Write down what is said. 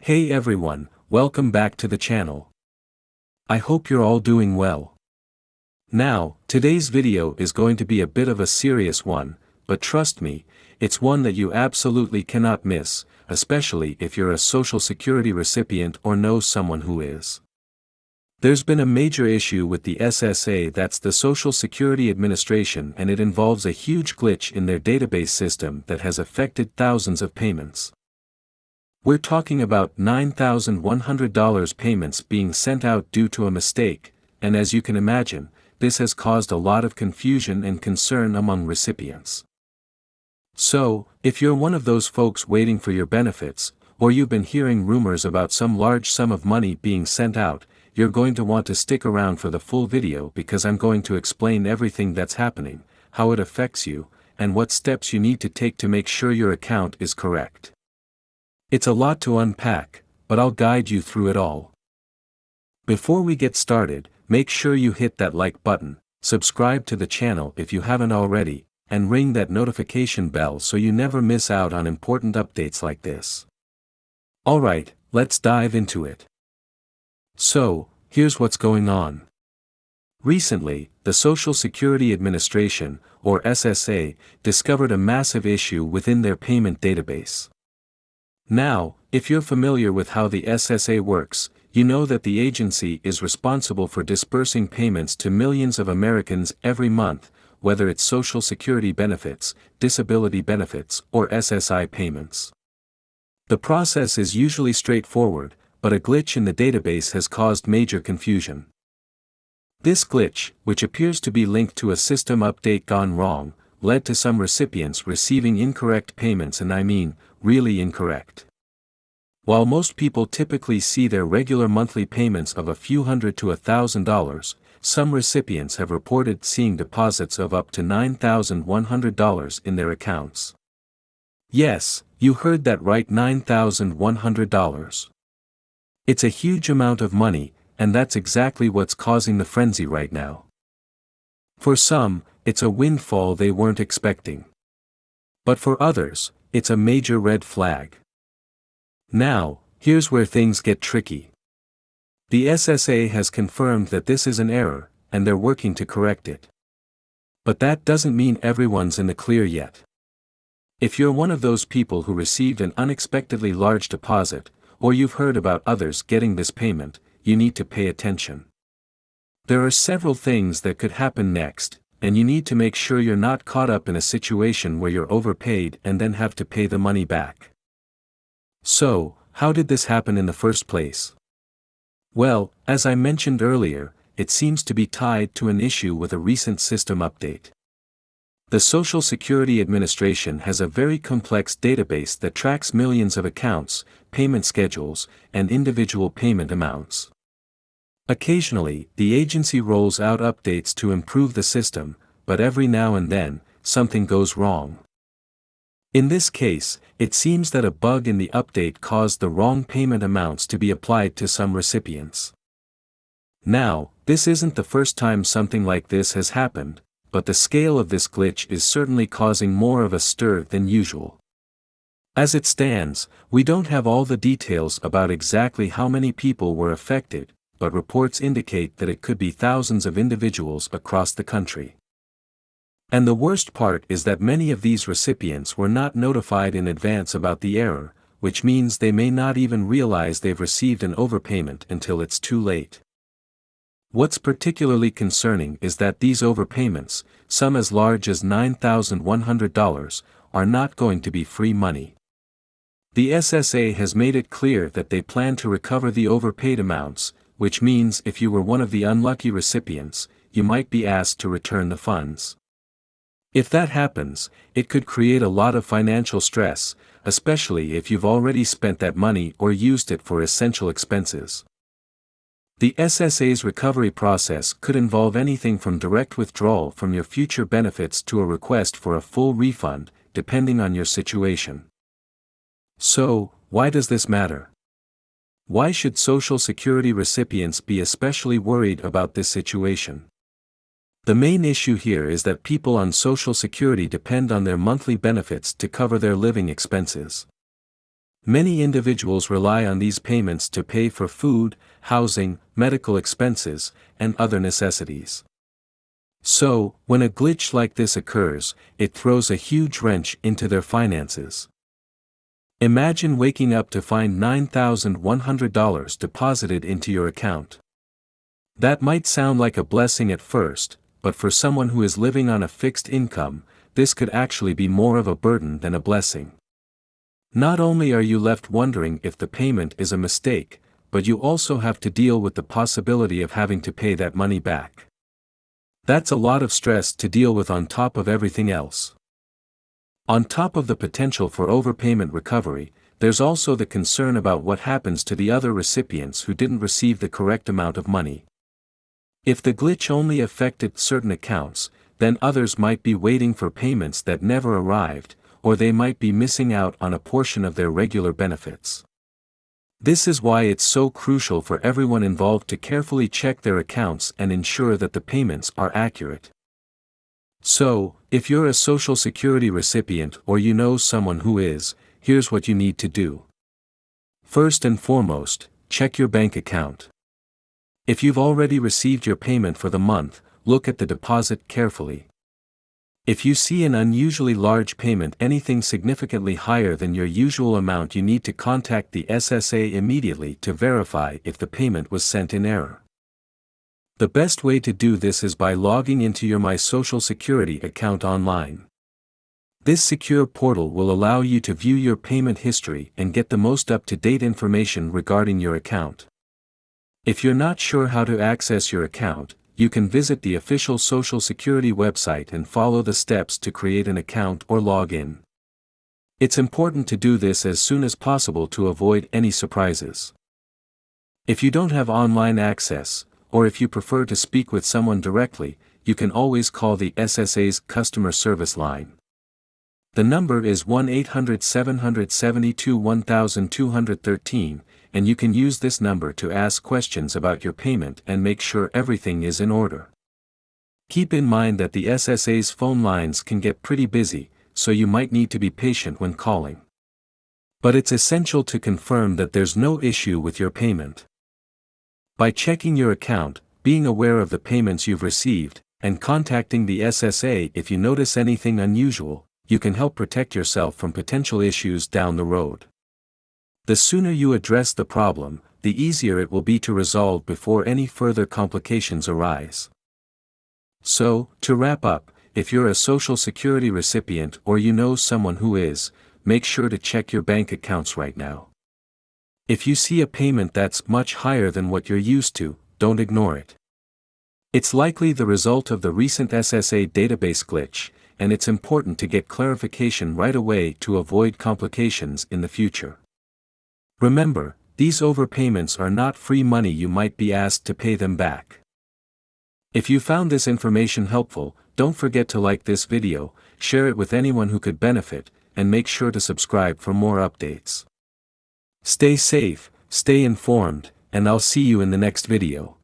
Hey everyone, welcome back to the channel. I hope you're all doing well. Now, today's video is going to be a bit of a serious one, but trust me, it's one that you absolutely cannot miss, especially if you're a Social Security recipient or know someone who is. There's been a major issue with the SSA, that's the Social Security Administration, and it involves a huge glitch in their database system that has affected thousands of payments. We're talking about $9,100 payments being sent out due to a mistake, and as you can imagine, this has caused a lot of confusion and concern among recipients. So, if you're one of those folks waiting for your benefits, or you've been hearing rumors about some large sum of money being sent out, you're going to want to stick around for the full video because I'm going to explain everything that's happening, how it affects you, and what steps you need to take to make sure your account is correct. It's a lot to unpack, but I'll guide you through it all. Before we get started, make sure you hit that like button, subscribe to the channel if you haven't already, and ring that notification bell so you never miss out on important updates like this. Alright, let's dive into it. So, here's what's going on. Recently, the Social Security Administration, or SSA, discovered a massive issue within their payment database. Now, if you're familiar with how the SSA works, you know that the agency is responsible for dispersing payments to millions of Americans every month, whether it's Social Security benefits, disability benefits, or SSI payments. The process is usually straightforward, but a glitch in the database has caused major confusion. This glitch, which appears to be linked to a system update gone wrong, led to some recipients receiving incorrect payments, and I mean, really incorrect. While most people typically see their regular monthly payments of a few hundred to $1,000, some recipients have reported seeing deposits of up to $9,100 in their accounts. Yes, you heard that right, $9,100. It's a huge amount of money, and that's exactly what's causing the frenzy right now. For some, it's a windfall they weren't expecting. But for others, it's a major red flag. Now, here's where things get tricky. The SSA has confirmed that this is an error, and they're working to correct it. But that doesn't mean everyone's in the clear yet. If you're one of those people who received an unexpectedly large deposit, or you've heard about others getting this payment, you need to pay attention. There are several things that could happen next, and you need to make sure you're not caught up in a situation where you're overpaid and then have to pay the money back. So, how did this happen in the first place? Well, as I mentioned earlier, it seems to be tied to an issue with a recent system update. The Social Security Administration has a very complex database that tracks millions of accounts, payment schedules, and individual payment amounts. Occasionally, the agency rolls out updates to improve the system, but every now and then, something goes wrong. In this case, it seems that a bug in the update caused the wrong payment amounts to be applied to some recipients. Now, this isn't the first time something like this has happened, but the scale of this glitch is certainly causing more of a stir than usual. As it stands, we don't have all the details about exactly how many people were affected, but reports indicate that it could be thousands of individuals across the country. And the worst part is that many of these recipients were not notified in advance about the error, which means they may not even realize they've received an overpayment until it's too late. What's particularly concerning is that these overpayments, some as large as $9,100, are not going to be free money. The SSA has made it clear that they plan to recover the overpaid amounts, which means if you were one of the unlucky recipients, you might be asked to return the funds. If that happens, it could create a lot of financial stress, especially if you've already spent that money or used it for essential expenses. The SSA's recovery process could involve anything from direct withdrawal from your future benefits to a request for a full refund, depending on your situation. So, why does this matter? Why should Social Security recipients be especially worried about this situation? The main issue here is that people on Social Security depend on their monthly benefits to cover their living expenses. Many individuals rely on these payments to pay for food, housing, medical expenses, and other necessities. So, when a glitch like this occurs, it throws a huge wrench into their finances. Imagine waking up to find $9,100 deposited into your account. That might sound like a blessing at first, but for someone who is living on a fixed income, this could actually be more of a burden than a blessing. Not only are you left wondering if the payment is a mistake, but you also have to deal with the possibility of having to pay that money back. That's a lot of stress to deal with on top of everything else. On top of the potential for overpayment recovery, there's also the concern about what happens to the other recipients who didn't receive the correct amount of money. If the glitch only affected certain accounts, then others might be waiting for payments that never arrived, or they might be missing out on a portion of their regular benefits. This is why it's so crucial for everyone involved to carefully check their accounts and ensure that the payments are accurate. So, if you're a Social Security recipient or you know someone who is, here's what you need to do. First and foremost, check your bank account. If you've already received your payment for the month, look at the deposit carefully. If you see an unusually large payment, anything significantly higher than your usual amount, you need to contact the SSA immediately to verify if the payment was sent in error. The best way to do this is by logging into your My Social Security account online. This secure portal will allow you to view your payment history and get the most up-to-date information regarding your account. If you're not sure how to access your account, you can visit the official Social Security website and follow the steps to create an account or log in. It's important to do this as soon as possible to avoid any surprises. If you don't have online access, or if you prefer to speak with someone directly, you can always call the SSA's customer service line. The number is 1-800-772-1213, and you can use this number to ask questions about your payment and make sure everything is in order. Keep in mind that the SSA's phone lines can get pretty busy, so you might need to be patient when calling. But it's essential to confirm that there's no issue with your payment. By checking your account, being aware of the payments you've received, and contacting the SSA if you notice anything unusual, you can help protect yourself from potential issues down the road. The sooner you address the problem, the easier it will be to resolve before any further complications arise. So, to wrap up, if you're a Social Security recipient or you know someone who is, make sure to check your bank accounts right now. If you see a payment that's much higher than what you're used to, don't ignore it. It's likely the result of the recent SSA database glitch, and it's important to get clarification right away to avoid complications in the future. Remember, these overpayments are not free money. You might be asked to pay them back. If you found this information helpful, don't forget to like this video, share it with anyone who could benefit, and make sure to subscribe for more updates. Stay safe, stay informed, and I'll see you in the next video.